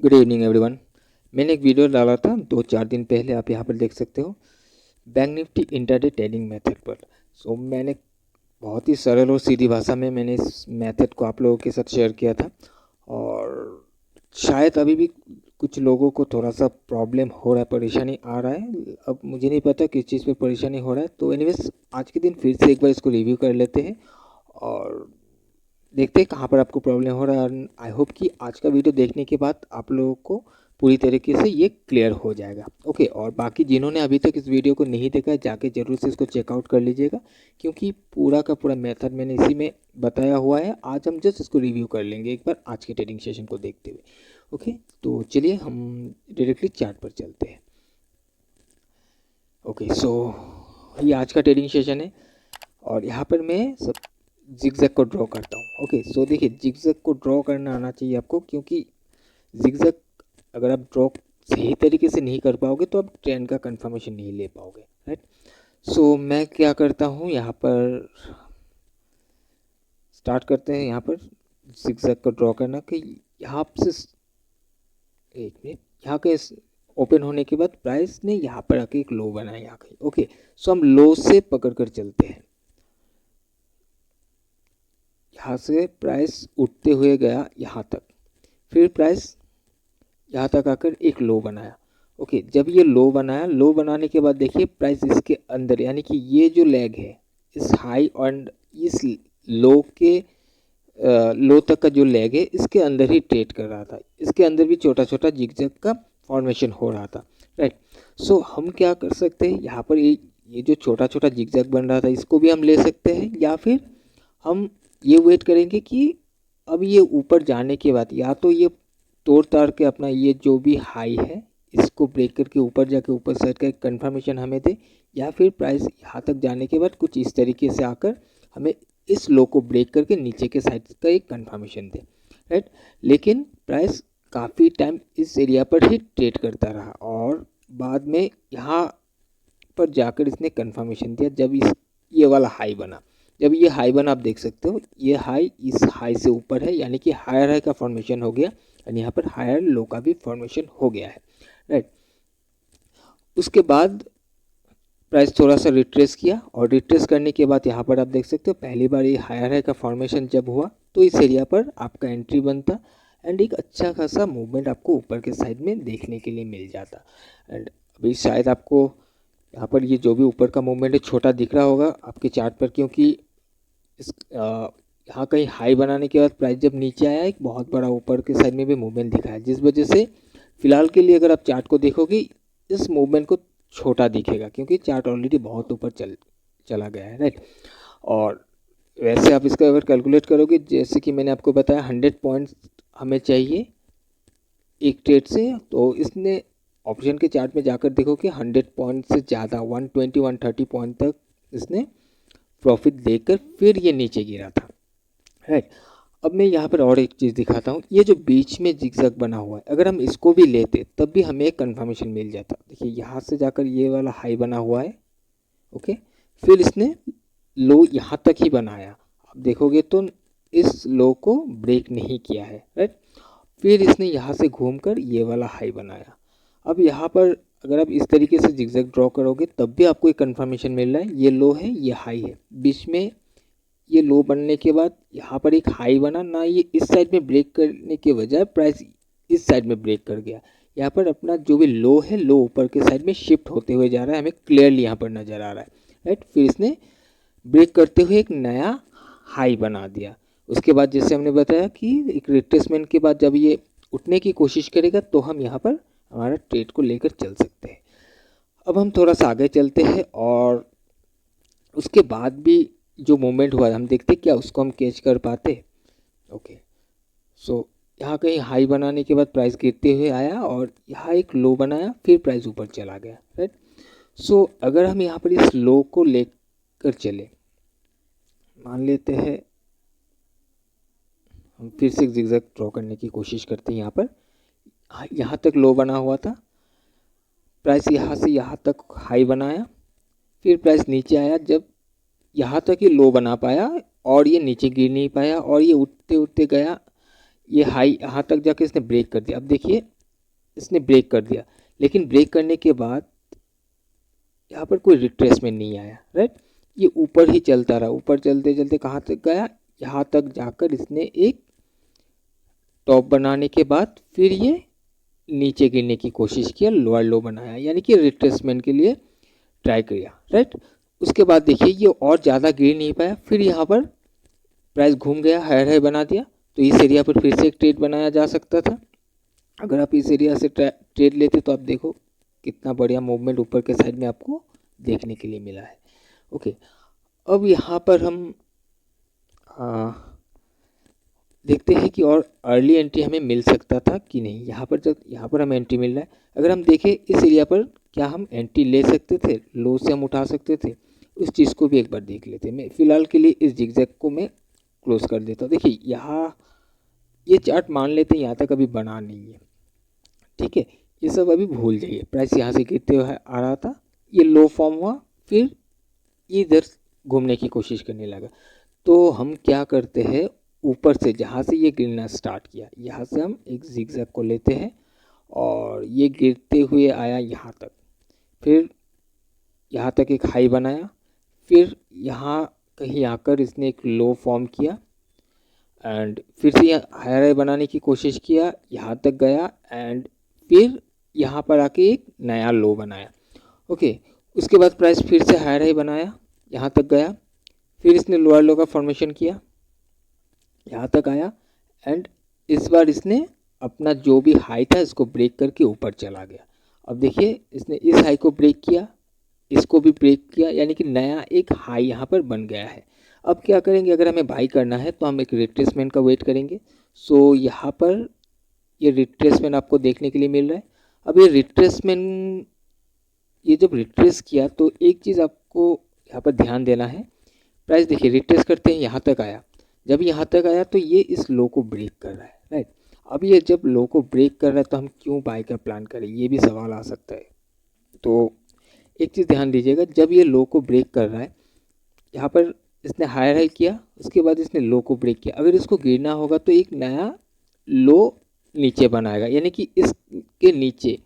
Good evening everyone. मैंने एक video डाला था 2-4 दिन पहले, आप यहाँ पर देख सकते हो, bank Nifty intraday trading method पर। मैंने बहुत ही सरल और सीधी भाषा में मैंने इस मेथड को आप लोगों के साथ शेयर किया था, और शायद अभी भी कुछ लोगों को थोड़ा सा प्रॉब्लम हो रहा है, परेशानी आ रहा है। अब मुझे नहीं पता किस चीज़ पे परेशानी हो रहा है, तो एनीवेज आज के दिन फिर से एक बार इसको रिव्यू कर लेते हैं और देखते हैं कहाँ पर आपको प्रॉब्लम हो रहा है। और आई होप कि आज का वीडियो देखने के बाद आप लोगों को पूरी तरीके से ये क्लियर हो जाएगा। ओके, और बाकी जिन्होंने अभी तक इस वीडियो को नहीं देखा है, जाके ज़रूर से इसको चेकआउट कर लीजिएगा, क्योंकि पूरा का पूरा मेथड मैंने इसी में बताया हुआ है। आज हम जस्ट इसको रिव्यू कर लेंगे एक बार आज के ट्रेडिंग सेशन को देखते हुए। ओके, तो चलिए हम डायरेक्टली चार्ट पर चलते हैं। ओके, ये आज का ट्रेडिंग सेशन है और यहाँ पर मैं सब जिगजैग को ड्रॉ करता हूँ। ओके, देखिए जिगजैग को ड्रॉ करना आना चाहिए आपको, क्योंकि जिगजैग अगर आप ड्रॉ सही तरीके से नहीं कर पाओगे तो आप ट्रेंड का कंफर्मेशन नहीं ले पाओगे, राइट। मैं क्या करता हूँ, यहाँ पर स्टार्ट करते हैं। यहाँ पर जिगजैग को ड्रॉ करना कि यहाँ से एक मिनट, यहाँ के ओपन होने के बाद प्राइस ने यहाँ पर आके एक लो बनाया यहाँ कहीं। ओके, हम लो से पकड़ कर चलते हैं। यहाँ से प्राइस उठते हुए गया यहाँ तक, फिर प्राइस यहाँ तक आकर एक लो बनाया। ओके, जब ये लो बनाया, लो बनाने के बाद देखिए प्राइस इसके अंदर, यानी कि ये जो लेग है इस हाई और इस लो के लो तक का जो लेग है इसके अंदर ही ट्रेड कर रहा था। इसके अंदर भी छोटा छोटा जिगजैग का फॉर्मेशन हो रहा था, राइट। हम क्या कर सकते हैं, यहाँ पर ये जो छोटा छोटा जिगजैग बन रहा था इसको भी हम ले सकते हैं, या फिर हम ये वेट करेंगे कि अब ये ऊपर जाने के बाद या तो ये तोड़ ताड़ के अपना ये जो भी हाई है इसको ब्रेक करके ऊपर जाके ऊपर साइड का एक कंफर्मेशन हमें दे, या फिर प्राइस यहाँ तक जाने के बाद कुछ इस तरीके से आकर हमें इस लो को ब्रेक करके नीचे के साइड का एक कंफर्मेशन दे, राइट। लेकिन प्राइस काफ़ी टाइम इस एरिया पर ही ट्रेड करता रहा और बाद में यहाँ पर जाकर इसने कंफर्मेशन दिया जब ये वाला हाई बना। जब ये हाई बना, आप देख सकते हो ये हाई इस हाई से ऊपर है, यानी कि हायर हाई का फॉर्मेशन हो गया और यहाँ पर हायर लो का भी फॉर्मेशन हो गया है, राइट। उसके बाद प्राइस थोड़ा सा रिट्रेस किया और रिट्रेस करने के बाद यहाँ पर आप देख सकते हो पहली बार ये हायर हाई का फॉर्मेशन जब हुआ तो इस एरिया पर आपका एंट्री बनता एंड एक अच्छा खासा मूवमेंट आपको ऊपर के साइड में देखने के लिए मिल जाता। एंड अभी शायद आपको यहाँ पर ये जो भी ऊपर का मूवमेंट है छोटा दिख रहा होगा आपके चार्ट पर, क्योंकि इस यहाँ कहीं हाई बनाने के बाद प्राइस जब नीचे आया एक बहुत बड़ा ऊपर के साइड में भी मूवमेंट दिखा है, जिस वजह से फिलहाल के लिए अगर आप चार्ट को देखोगे इस मूवमेंट को छोटा दिखेगा, क्योंकि चार्ट ऑलरेडी बहुत ऊपर चला गया है, राइट। और वैसे आप इसका अगर कैलकुलेट करोगे, जैसे कि मैंने आपको बताया 100 पॉइंट्स हमें चाहिए एक ट्रेड से, तो इसने ऑप्शन के चार्ट में जाकर देखो कि 100 पॉइंट से ज़्यादा 120-130 पॉइंट तक इसने प्रॉफिट देकर फिर ये नीचे गिरा था, राइट। अब मैं यहाँ पर और एक चीज़ दिखाता हूँ, ये जो बीच में जिगजैग बना हुआ है अगर हम इसको भी लेते तब भी हमें एक कंफर्मेशन मिल जाता। देखिए यहाँ से जाकर ये वाला हाई बना हुआ है, ओके, फिर इसने लो यहाँ तक ही बनाया, आप देखोगे तो इस लो को ब्रेक नहीं किया है, राइट। फिर इसने यहाँ से घूमकर ये वाला हाई बनाया। अब यहाँ पर अगर आप इस तरीके से जिगजैग ड्रॉ करोगे तब भी आपको एक कंफर्मेशन मिल रहा है, ये लो है ये हाई है, बीच में ये लो बनने के बाद यहाँ पर एक हाई बना ना, ये इस साइड में ब्रेक करने के बजाय प्राइस इस साइड में ब्रेक कर गया। यहाँ पर अपना जो भी लो है लो ऊपर के साइड में शिफ्ट होते हुए जा रहा है, हमें क्लियरली यहाँ पर नज़र आ रहा है, राइट। फिर इसने ब्रेक करते हुए एक नया हाई बना दिया। उसके बाद जैसे हमने बताया कि एक रिट्रेसमेंट के बाद जब ये उठने की कोशिश करेगा तो हम यहाँ पर हमारा ट्रेड को लेकर चल सकते हैं। अब हम थोड़ा सा आगे चलते हैं और उसके बाद भी जो मूवमेंट हुआ हम देखते क्या उसको हम कैच कर पाते। ओके, यहाँ कहीं हाई बनाने के बाद प्राइस गिरते हुए आया और यहाँ एक लो बनाया, फिर प्राइस ऊपर चला गया, राइट। अगर हम यहाँ पर इस लो को लेकर चले, मान लेते हैं हम फिर से जिगजैग ड्रॉ करने की कोशिश करते हैं। यहाँ तक लो बना हुआ था, प्राइस यहाँ से यहाँ तक हाई बनाया, फिर प्राइस नीचे आया, जब यहाँ तक ये लो बना पाया और ये नीचे गिर नहीं पाया और ये उठते उठते गया ये हाई यहाँ तक जाके इसने ब्रेक कर दिया। अब देखिए इसने ब्रेक कर दिया, लेकिन ब्रेक करने के बाद यहाँ पर कोई रिट्रेसमेंट नहीं आया, राइट। ये ऊपर ही चलता रहा, ऊपर चलते चलते कहाँ तक गया, यहाँ तक जाकर इसने एक टॉप बनाने के बाद फिर ये नीचे गिरने की कोशिश किया, लोअर लो बनाया, यानी कि रिट्रेसमेंट के लिए ट्राई किया, राइट। उसके बाद देखिए ये और ज़्यादा गिर नहीं पाया, फिर यहाँ पर प्राइस घूम गया, हायर हाई बना दिया। तो इस एरिया पर फिर से एक ट्रेड बनाया जा सकता था। अगर आप इस एरिया से ट्रेड लेते तो आप देखो कितना बढ़िया मूवमेंट ऊपर के साइड में आपको देखने के लिए मिला है। ओके, अब यहाँ पर हम देखते हैं कि और अर्ली एंट्री हमें मिल सकता था कि नहीं। यहाँ पर जब यहाँ पर हमें एंट्री मिल रहा है, अगर हम देखें इस एरिया पर क्या हम एंट्री ले सकते थे, लो से हम उठा सकते थे, उस चीज़ को भी एक बार देख लेते हैं। मैं फ़िलहाल के लिए इस जिगजैग को मैं क्लोज कर देता हूँ। देखिए यहाँ ये चार्ट मान लेते हैं यहाँ तक अभी बना नहीं है, ठीक है, ये सब अभी भूल जाइए। प्राइस यहाँ से गिरते हुए आ रहा था, ये लो फॉर्म हुआ, फिर इधर घूमने की कोशिश करने लगा। तो हम क्या करते हैं, ऊपर से जहाँ से ये गिरना स्टार्ट किया, यहाँ से हम एक जिगजैग को लेते हैं और ये गिरते हुए आया यहाँ तक, फिर यहाँ तक एक हाई बनाया, फिर यहाँ कहीं आकर इसने एक लो फॉर्म किया एंड फिर से हायर हाई बनाने की कोशिश किया, यहाँ तक गया एंड फिर यहाँ पर आके एक नया लो बनाया। ओके, उसके बाद प्राइस फिर से हायर हाई बनाया, यहाँ तक गया, फिर इसने लोअर लो का फॉर्मेशन किया, यहाँ तक आया एंड इस बार इसने अपना जो भी हाई था इसको ब्रेक करके ऊपर चला गया। अब देखिए इसने इस हाई को ब्रेक किया, इसको भी ब्रेक किया, यानी कि नया एक हाई यहाँ पर बन गया है। अब क्या करेंगे, अगर हमें बाई करना है तो हम एक रिट्रेसमेंट का वेट करेंगे। सो यहाँ पर ये रिट्रेसमेंट आपको देखने के लिए मिल रहा है। अब ये रिट्रेसमेंट, ये जब रिट्रेस किया तो एक चीज़ आपको यहाँ पर ध्यान देना है। प्राइस देखिए रिट्रेस करते हैं, यहाँ तक आया, जब यहाँ तक आया तो ये इस लो को ब्रेक कर रहा है, राइट। अब ये जब लो को ब्रेक कर रहा है तो हम क्यों बाई का प्लान करें, ये भी सवाल आ सकता है। तो एक चीज़ ध्यान दीजिएगा, जब ये लो को ब्रेक कर रहा है, यहाँ पर इसने हायर हाई किया, उसके बाद इसने लो को ब्रेक किया, अगर इसको गिरना होगा तो एक नया लो नीचे बनाएगा, यानी कि इसके नीचे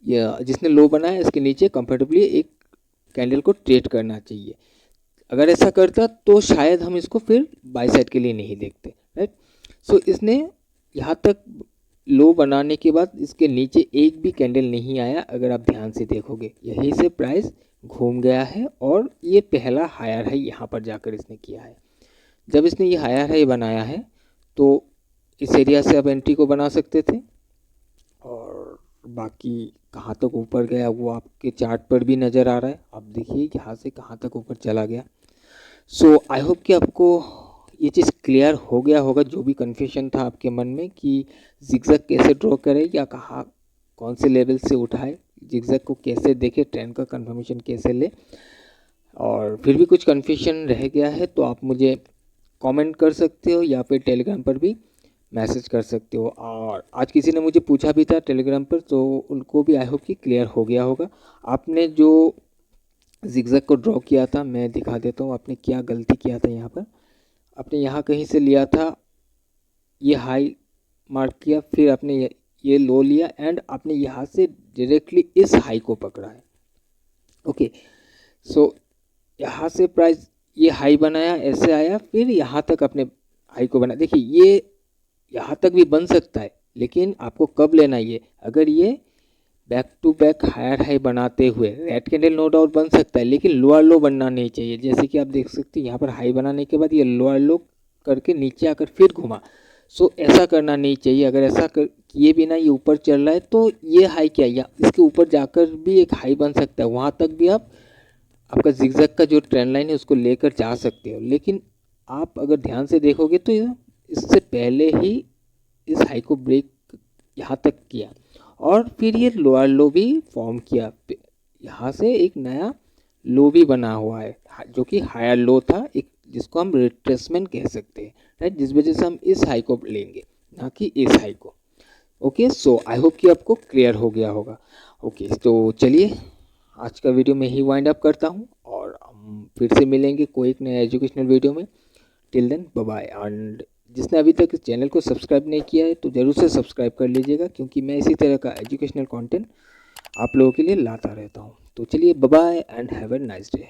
या जिसने लो बनाया इसके नीचे कंफर्टेबली एक कैंडल को ट्रेड करना चाहिए। अगर ऐसा करता तो शायद हम इसको फिर बाई साइड के लिए नहीं देखते, राइट। सो इसने यहाँ तक लो बनाने के बाद इसके नीचे एक भी कैंडल नहीं आया, अगर आप ध्यान से देखोगे यहीं से प्राइस घूम गया है और ये पहला हायर हाई यहाँ पर जाकर इसने किया है। जब इसने ये हायर हाई बनाया है तो इस एरिया से आप एंट्री को बना सकते थे और बाकी कहाँ तक ऊपर गया वो आपके चार्ट पर भी नज़र आ रहा है। आप देखिए यहाँ से कहाँ तक ऊपर चला गया। सो आई होप कि आपको ये चीज़ क्लियर हो गया होगा, जो भी कन्फ्यूजन था आपके मन में कि जिगजैग कैसे ड्रॉ करें या कहाँ कौन से लेवल से उठाए, जिगजैग को कैसे देखे, ट्रेंड का कंफर्मेशन कैसे ले, और फिर भी कुछ कन्फ्यूजन रह गया है तो आप मुझे कमेंट कर सकते हो या फिर टेलीग्राम पर भी मैसेज कर सकते हो। और आज किसी ने मुझे पूछा भी था टेलीग्राम पर, तो उनको भी आई होप कि क्लियर हो गया होगा। आपने जो जिगजैग को ड्रॉ किया था, मैं दिखा देता हूँ आपने क्या गलती किया था। यहाँ पर आपने यहाँ कहीं से लिया था, ये हाई मार्क किया, फिर आपने ये लो लिया एंड आपने यहाँ से डायरेक्टली इस हाई को पकड़ा है। ओके, सो यहाँ से प्राइस ये हाई बनाया, ऐसे आया, फिर यहाँ तक अपने हाई को बना। देखिए ये यहाँ तक भी बन सकता है, लेकिन आपको कब लेना है ये, अगर ये back to back higher high बनाते हुए, रेड कैंडल नो डाउट बन सकता है लेकिन लोअर लो बनना नहीं चाहिए। जैसे कि आप देख सकते हैं यहाँ पर हाई बनाने के बाद ये लोअर लो करके नीचे आकर फिर घुमा। सो ऐसा करना नहीं चाहिए। अगर ऐसा किए बिना ये ऊपर चल रहा है तो ये हाई क्या, या इसके ऊपर जाकर भी एक हाई बन सकता है, वहाँ तक भी आप आपका जिगजैग का जो ट्रेंड लाइन है उसको लेकर जा सकते हो। लेकिन आप अगर ध्यान से देखोगे तो इससे पहले ही इस हाई को ब्रेक यहाँ तक किया और फिर ये लोअर लो भी फॉर्म किया, यहाँ से एक नया लो भी बना हुआ है जो कि हायर लो था, एक जिसको हम रिट्रेसमेंट कह सकते हैं, राइट, जिस वजह से हम इस हाई को लेंगे ना कि इस हाई को। ओके, सो आई होप कि आपको क्लियर हो गया होगा। ओके, तो चलिए आज का वीडियो में ही वाइंड अप करता हूँ और हम फिर से मिलेंगे कोई एक नया एजुकेशनल वीडियो में। Till then bye bye and जिसने अभी तक इस चैनल को सब्सक्राइब नहीं किया है तो ज़रूर से सब्सक्राइब कर लीजिएगा, क्योंकि मैं इसी तरह का एजुकेशनल कंटेंट आप लोगों के लिए लाता रहता हूँ। तो चलिए, bye bye and have a nice day.